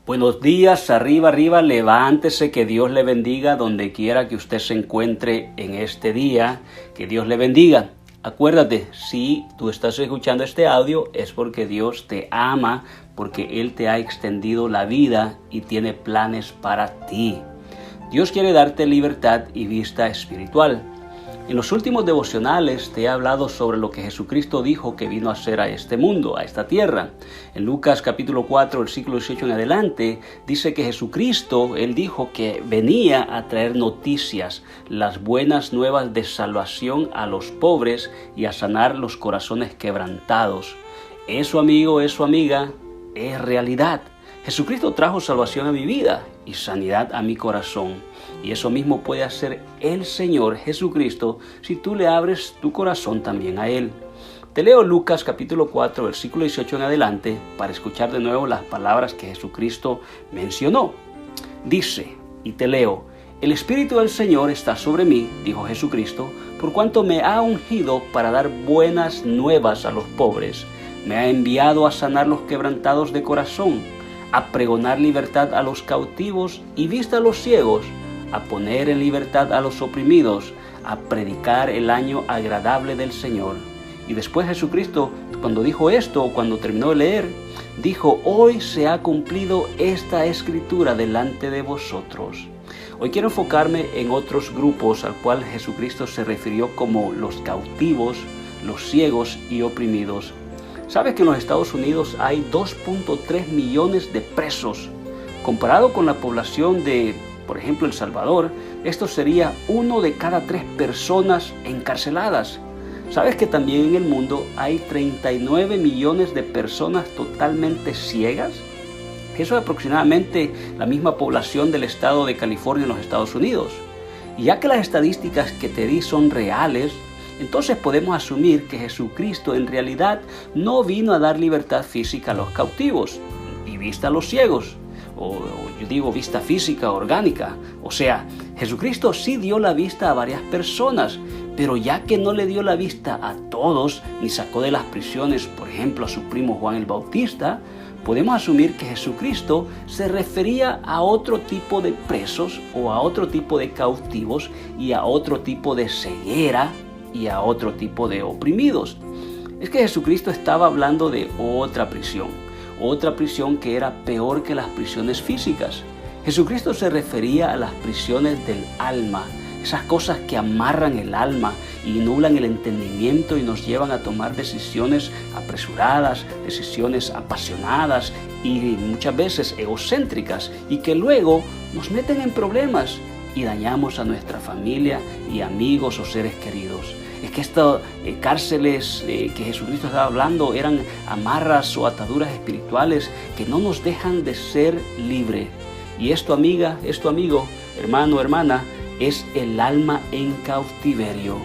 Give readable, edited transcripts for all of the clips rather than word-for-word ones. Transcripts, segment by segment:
Buenos días, arriba, arriba, levántese, que Dios le bendiga donde quiera que usted se encuentre en este día, que Dios le bendiga. Acuérdate, si tú estás escuchando este audio es porque Dios te ama, porque Él te ha extendido la vida y tiene planes para ti. Dios quiere darte libertad y vista espiritual. En los últimos devocionales te he hablado sobre lo que Jesucristo dijo que vino a hacer a este mundo, a esta tierra. En Lucas capítulo 4, versículo 18 en adelante, dice que Jesucristo, Él dijo que venía a traer noticias, las buenas nuevas de salvación a los pobres y a sanar los corazones quebrantados. Eso, amigo, eso, amiga, es realidad. Jesucristo trajo salvación a mi vida y sanidad a mi corazón. Y eso mismo puede hacer el Señor Jesucristo si tú le abres tu corazón también a Él. Te leo Lucas capítulo 4, versículo 18 en adelante para escuchar de nuevo las palabras que Jesucristo mencionó. Dice, y te leo: El Espíritu del Señor está sobre mí, dijo Jesucristo, por cuanto me ha ungido para dar buenas nuevas a los pobres. Me ha enviado a sanar los quebrantados de corazón, a pregonar libertad a los cautivos y vista a los ciegos, a poner en libertad a los oprimidos, a predicar el año agradable del Señor. Y después Jesucristo, cuando dijo esto, cuando terminó de leer, dijo: Hoy se ha cumplido esta escritura delante de vosotros. Hoy quiero enfocarme en otros grupos al cual Jesucristo se refirió como los cautivos, los ciegos y oprimidos. ¿Sabes que en los Estados Unidos hay 2.3 millones de presos? Comparado con la población de, por ejemplo, El Salvador, esto sería 1 de cada 3 personas encarceladas. ¿Sabes que también en el mundo hay 39 millones de personas totalmente ciegas? Eso es aproximadamente la misma población del estado de California en los Estados Unidos. Y ya que las estadísticas que te di son reales, entonces podemos asumir que Jesucristo en realidad no vino a dar libertad física a los cautivos y vista a los ciegos, o yo digo vista física orgánica. O sea, Jesucristo sí dio la vista a varias personas, pero ya que no le dio la vista a todos, ni sacó de las prisiones, por ejemplo, a su primo Juan el Bautista, podemos asumir que Jesucristo se refería a otro tipo de presos o a otro tipo de cautivos y a otro tipo de ceguera y a otro tipo de oprimidos. Es que Jesucristo estaba hablando de otra prisión que era peor que las prisiones físicas. Jesucristo se refería a las prisiones del alma, esas cosas que amarran el alma y nublan el entendimiento y nos llevan a tomar decisiones apresuradas, decisiones apasionadas y muchas veces egocéntricas, y que luego nos meten en problemas y dañamos a nuestra familia y amigos o seres queridos. Es que estas cárceles que Jesucristo estaba hablando eran amarras o ataduras espirituales que no nos dejan de ser libres. Y esto, amiga, esto, amigo, hermano, hermana, es el alma en cautiverio.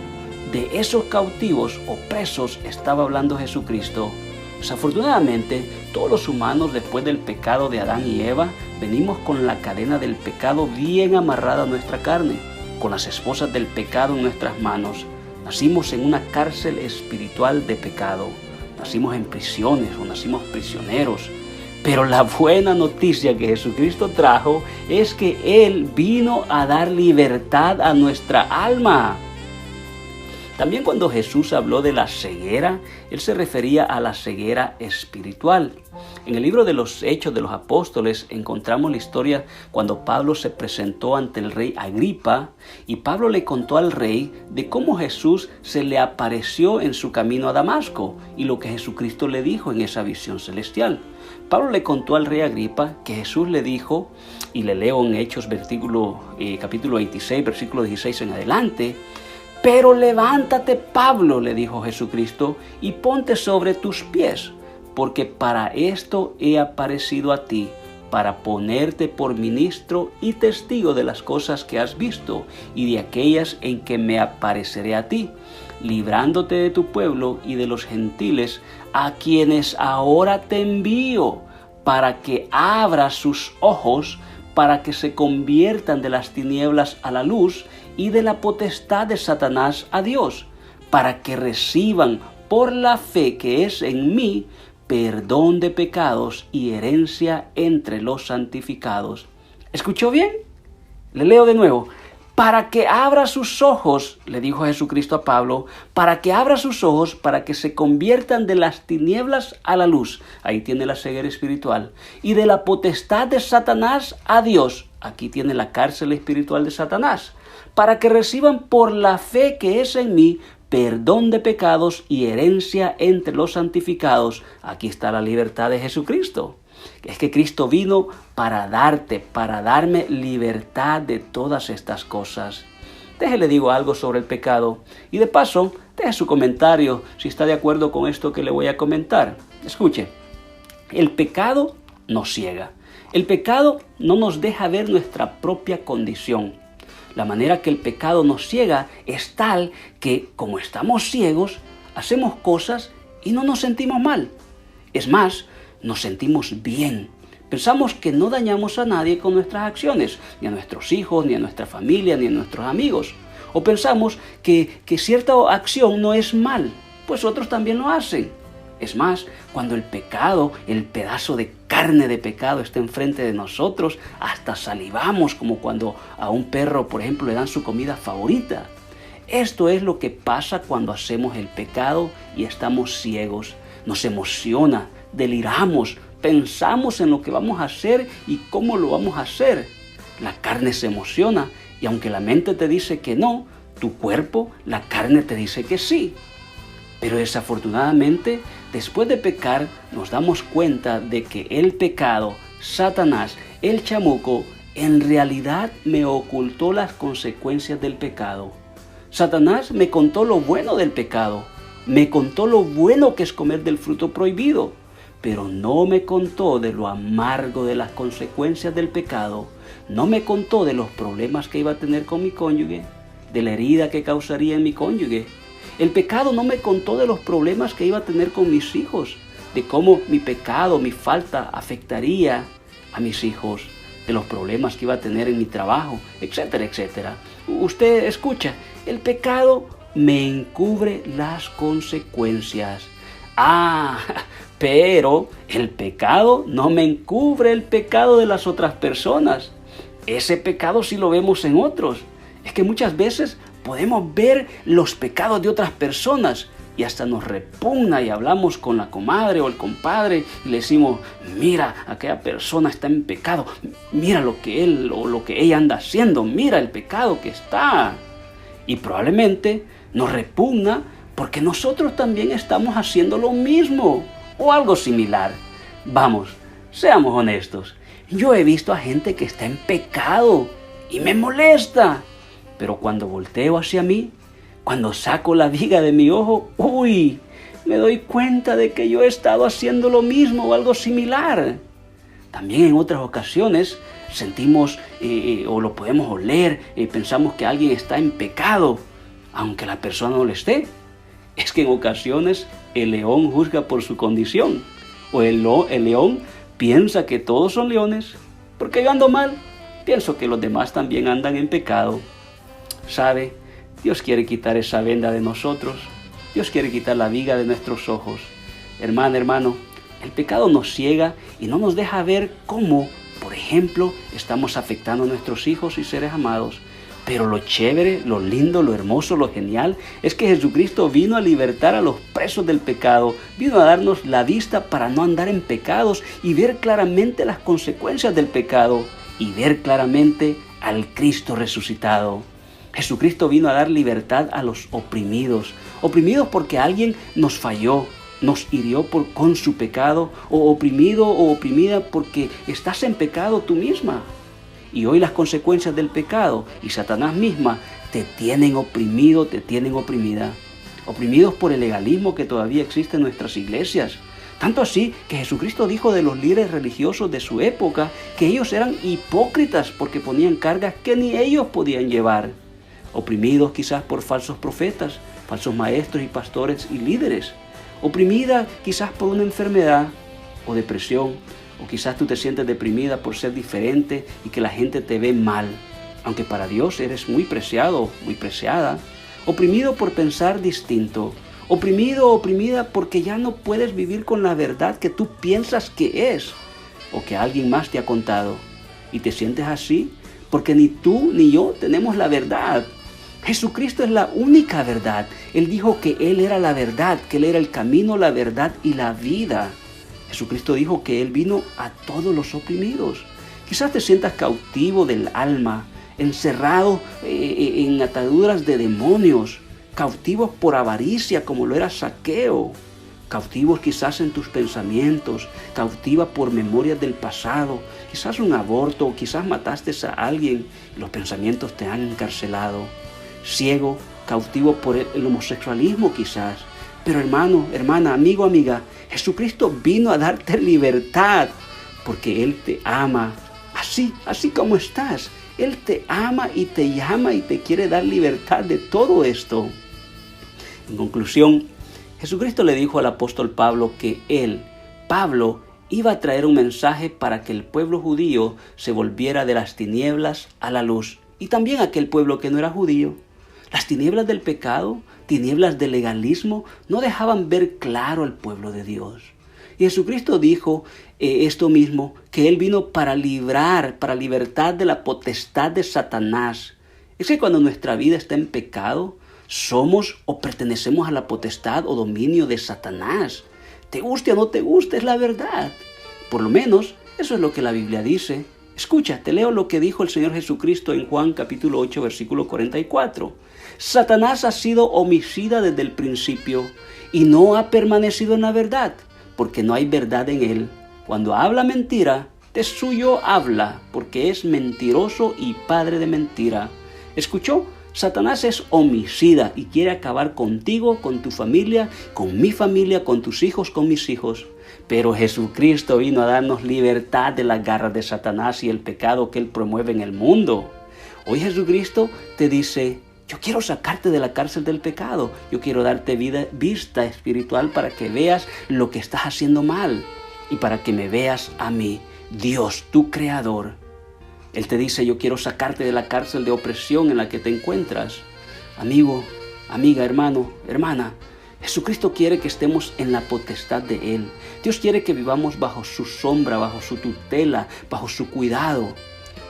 De esos cautivos o presos estaba hablando Jesucristo. Desafortunadamente, todos los humanos, después del pecado de Adán y Eva, venimos con la cadena del pecado bien amarrada a nuestra carne, con las esposas del pecado en nuestras manos. Nacimos en una cárcel espiritual de pecado. Nacimos en prisiones o nacimos prisioneros. Pero la buena noticia que Jesucristo trajo es que Él vino a dar libertad a nuestra alma. También cuando Jesús habló de la ceguera, Él se refería a la ceguera espiritual. En el libro de los Hechos de los Apóstoles encontramos la historia cuando Pablo se presentó ante el rey Agripa y Pablo le contó al rey de cómo Jesús se le apareció en su camino a Damasco y lo que Jesucristo le dijo en esa visión celestial. Pablo le contó al rey Agripa que Jesús le dijo, y le leo en Hechos capítulo 26, versículo 16 en adelante: Pero levántate, Pablo, le dijo Jesucristo, y ponte sobre tus pies, porque para esto he aparecido a ti, para ponerte por ministro y testigo de las cosas que has visto y de aquellas en que me apareceré a ti, librándote de tu pueblo y de los gentiles, a quienes ahora te envío, para que abras sus ojos, para que se conviertan de las tinieblas a la luz y de la potestad de Satanás a Dios, para que reciban por la fe que es en mí perdón de pecados y herencia entre los santificados. ¿Escuchó bien? Le leo de nuevo. Para que abra sus ojos, le dijo Jesucristo a Pablo, para que abra sus ojos, para que se conviertan de las tinieblas a la luz. Ahí tiene la ceguera espiritual. Y de la potestad de Satanás a Dios. Aquí tiene la cárcel espiritual de Satanás. Para que reciban por la fe que es en mí, perdón de pecados y herencia entre los santificados. Aquí está la libertad de Jesucristo. Es que Cristo vino para darme libertad de todas estas cosas. Déjele digo algo sobre el pecado y de paso, deje su comentario si está de acuerdo con esto que le voy a comentar. Escuche, el pecado nos ciega. El pecado no nos deja ver nuestra propia condición. La manera que el pecado nos ciega es tal que, como estamos ciegos, hacemos cosas y no nos sentimos mal. Es más, nos sentimos bien. Pensamos que no dañamos a nadie con nuestras acciones, ni a nuestros hijos, ni a nuestra familia, ni a nuestros amigos. O pensamos que cierta acción no es mal, pues otros también lo hacen. Es más, cuando el pecado, el pedazo de carne de pecado está enfrente de nosotros, hasta salivamos como cuando a un perro, por ejemplo, le dan su comida favorita. Esto es lo que pasa cuando hacemos el pecado y estamos ciegos. Nos emociona, deliramos, pensamos en lo que vamos a hacer y cómo lo vamos a hacer. La carne se emociona y aunque la mente te dice que no, tu cuerpo, la carne te dice que sí. Pero desafortunadamente, después de pecar, nos damos cuenta de que el pecado, Satanás, el chamuco, en realidad me ocultó las consecuencias del pecado. Satanás me contó lo bueno del pecado, me contó lo bueno que es comer del fruto prohibido, pero no me contó de lo amargo de las consecuencias del pecado, no me contó de los problemas que iba a tener con mi cónyuge, de la herida que causaría en mi cónyuge. El pecado no me contó de los problemas que iba a tener con mis hijos, de cómo mi pecado, mi falta afectaría a mis hijos, de los problemas que iba a tener en mi trabajo, etcétera, etcétera. Usted escucha, el pecado me encubre las consecuencias. Pero el pecado no me encubre el pecado de las otras personas. Ese pecado sí lo vemos en otros. Es que muchas veces podemos ver los pecados de otras personas y hasta nos repugna y hablamos con la comadre o el compadre y le decimos, mira, aquella persona está en pecado, mira lo que él o lo que ella anda haciendo, mira el pecado que está. Y probablemente nos repugna porque nosotros también estamos haciendo lo mismo o algo similar. Vamos, seamos honestos. Yo he visto a gente que está en pecado y me molesta. Pero cuando volteo hacia mí, cuando saco la viga de mi ojo, me doy cuenta de que yo he estado haciendo lo mismo o algo similar. También en otras ocasiones sentimos o lo podemos oler, pensamos que alguien está en pecado, aunque la persona no lo esté. Es que en ocasiones el león juzga por su condición, o el león piensa que todos son leones, porque yo ando mal, pienso que los demás también andan en pecado. ¿Sabe? Dios quiere quitar esa venda de nosotros. Dios quiere quitar la viga de nuestros ojos. Hermana, hermano, el pecado nos ciega y no nos deja ver cómo, por ejemplo, estamos afectando a nuestros hijos y seres amados. Pero lo chévere, lo lindo, lo hermoso, lo genial es que Jesucristo vino a libertar a los presos del pecado. Vino a darnos la vista para no andar en pecados y ver claramente las consecuencias del pecado y ver claramente al Cristo resucitado. Jesucristo vino a dar libertad a los oprimidos porque alguien nos falló, nos hirió con su pecado, o oprimido o oprimida porque estás en pecado tú misma. Y hoy las consecuencias del pecado y Satanás misma te tienen oprimido, te tienen oprimida. Oprimidos por el legalismo que todavía existe en nuestras iglesias. Tanto así que Jesucristo dijo de los líderes religiosos de su época que ellos eran hipócritas porque ponían cargas que ni ellos podían llevar. Oprimidos quizás por falsos profetas, falsos maestros y pastores y líderes. Oprimida quizás por una enfermedad o depresión, o quizás tú te sientes deprimida por ser diferente y que la gente te ve mal, aunque para Dios eres muy preciado, muy preciada. Oprimido por pensar distinto, oprimido o oprimida porque ya no puedes vivir con la verdad que tú piensas que es o que alguien más te ha contado. Y te sientes así porque ni tú ni yo tenemos la verdad. Jesucristo es la única verdad. Él dijo que Él era la verdad, que Él era el camino, la verdad y la vida. Jesucristo dijo que Él vino a todos los oprimidos. Quizás te sientas cautivo del alma, encerrado en ataduras de demonios, cautivos por avaricia como lo era Zaqueo, cautivos quizás en tus pensamientos, cautiva por memorias del pasado, quizás un aborto, quizás mataste a alguien y los pensamientos te han encarcelado. Ciego, cautivo por el homosexualismo quizás. Pero hermano, hermana, amigo, amiga, Jesucristo vino a darte libertad porque Él te ama, así como estás. Él te ama y te llama y te quiere dar libertad de todo esto. En conclusión, Jesucristo le dijo al apóstol Pablo que él, Pablo, iba a traer un mensaje para que el pueblo judío se volviera de las tinieblas a la luz, y también aquel pueblo que no era judío. Las tinieblas del pecado, tinieblas del legalismo, no dejaban ver claro al pueblo de Dios. Y Jesucristo dijo esto mismo, que Él vino para libertad de la potestad de Satanás. Es que cuando nuestra vida está en pecado, somos o pertenecemos a la potestad o dominio de Satanás. Te guste o no te guste, es la verdad. Por lo menos, eso es lo que la Biblia dice. Escucha, te leo lo que dijo el Señor Jesucristo en Juan capítulo 8, versículo 44. Satanás ha sido homicida desde el principio y no ha permanecido en la verdad, porque no hay verdad en él. Cuando habla mentira, de suyo habla, porque es mentiroso y padre de mentira. ¿Escuchó? Satanás es homicida y quiere acabar contigo, con tu familia, con mi familia, con tus hijos, con mis hijos. Pero Jesucristo vino a darnos libertad de las garras de Satanás y el pecado que él promueve en el mundo. Hoy Jesucristo te dice: yo quiero sacarte de la cárcel del pecado. Yo quiero darte vista espiritual para que veas lo que estás haciendo mal y para que me veas a mí, Dios, tu creador. Él te dice: yo quiero sacarte de la cárcel de opresión en la que te encuentras. Amigo, amiga, hermano, hermana, Jesucristo quiere que estemos en la potestad de Él. Dios quiere que vivamos bajo su sombra, bajo su tutela, bajo su cuidado.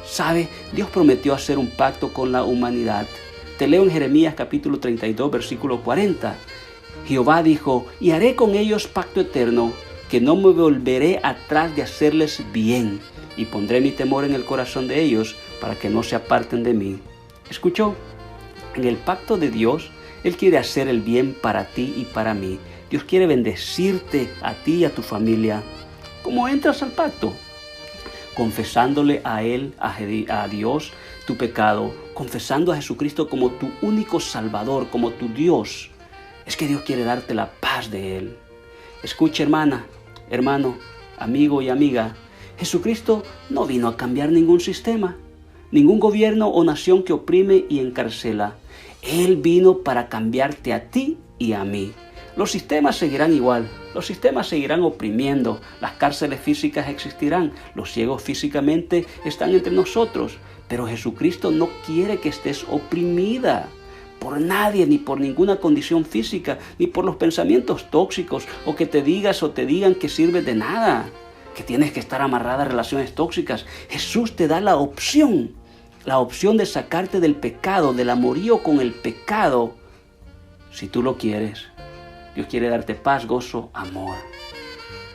¿Sabe? Dios prometió hacer un pacto con la humanidad. Te leo en Jeremías capítulo 32, versículo 40. Jehová dijo: y haré con ellos pacto eterno, que no me volveré atrás de hacerles bien, y pondré mi temor en el corazón de ellos, para que no se aparten de mí. ¿Escuchó? En el pacto de Dios, Él quiere hacer el bien para ti y para mí. Dios quiere bendecirte a ti y a tu familia. ¿Cómo entras al pacto? Confesándole a Él, a Dios, tu pecado, confesando a Jesucristo como tu único Salvador, como tu Dios. Es que Dios quiere darte la paz de Él. Escucha, hermana, hermano, amigo y amiga, Jesucristo no vino a cambiar ningún sistema, ningún gobierno o nación que oprime y encarcela. Él vino para cambiarte a ti y a mí. Los sistemas seguirán igual, los sistemas seguirán oprimiendo, las cárceles físicas existirán, los ciegos físicamente están entre nosotros, pero Jesucristo no quiere que estés oprimida por nadie, ni por ninguna condición física, ni por los pensamientos tóxicos, o que te digas o te digan que sirves de nada, que tienes que estar amarrada a relaciones tóxicas. Jesús te da la opción de sacarte del pecado, del amorío con el pecado, si tú lo quieres. Dios quiere darte paz, gozo, amor.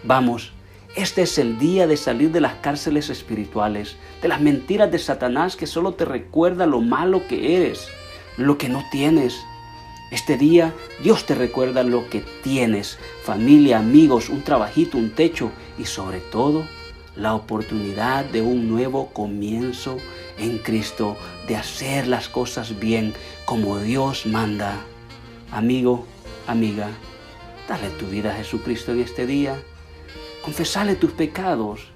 Vamos, este es el día de salir de las cárceles espirituales, de las mentiras de Satanás que solo te recuerda lo malo que eres, lo que no tienes. Este día Dios te recuerda lo que tienes: familia, amigos, un trabajito, un techo y sobre todo la oportunidad de un nuevo comienzo en Cristo, de hacer las cosas bien como Dios manda. Amigo, amiga, dale tu vida a Jesucristo en este día. Confesale tus pecados.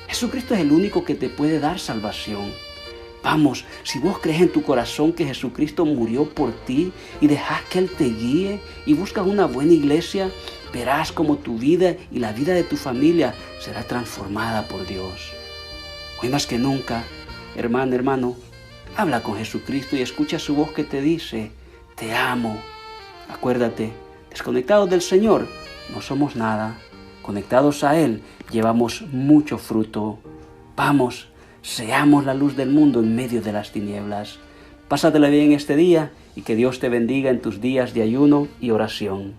Jesucristo es el único que te puede dar salvación. Vamos, si vos crees en tu corazón que Jesucristo murió por ti y dejas que Él te guíe y buscas una buena iglesia, verás como tu vida y la vida de tu familia será transformada por Dios. Hoy más que nunca, hermana, hermano, habla con Jesucristo y escucha su voz que te dice: te amo. Acuérdate, Desconectados del Señor, no somos nada. Conectados a Él, llevamos mucho fruto. Vamos, seamos la luz del mundo en medio de las tinieblas. Pásatela bien este día y que Dios te bendiga en tus días de ayuno y oración.